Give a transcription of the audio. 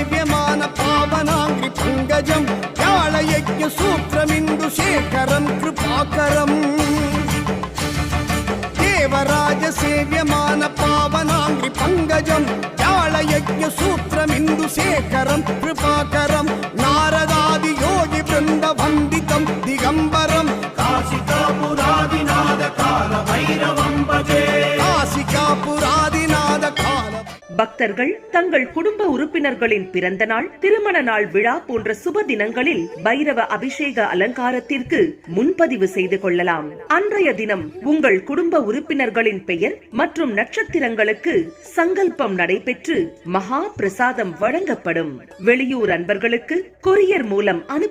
సేవ్యమాన పావనాంగ్రి పంకజం జ్ఞాళయజ్ఞ సూత్రమిందు శేఖరం కృపాకరం దేవరాజ సేవ్యమాన పావనాంగ్రి పంకజం జ్ఞాళయజ్ఞ సూత్రమిందు శేఖరం కృపాకరం నారదాది యోగి బృంద వందితం దిగంబరం కాశికాపురాదినాద కాల భైరవం భజే కాశికాపురాదినాద కాల. பக்தர்கள் தங்கள் குடும்ப உறுப்பினர்களின் பிறந்த நாள், திருமண நாள் விழா போன்ற சுப தினங்களில் பைரவ அபிஷேக அலங்காரத்திற்கு முன்பதிவு செய்து கொள்ளலாம். அன்றைய தினம் உங்கள் குடும்ப உறுப்பினர்களின் பெயர் மற்றும் நட்சத்திரங்களுக்கு சங்கல்பம் நடைபெற்று மகா பிரசாதம் வழங்கப்படும். வெளியூர் அன்பர்களுக்கு கொரியர் மூலம் அனுப்பி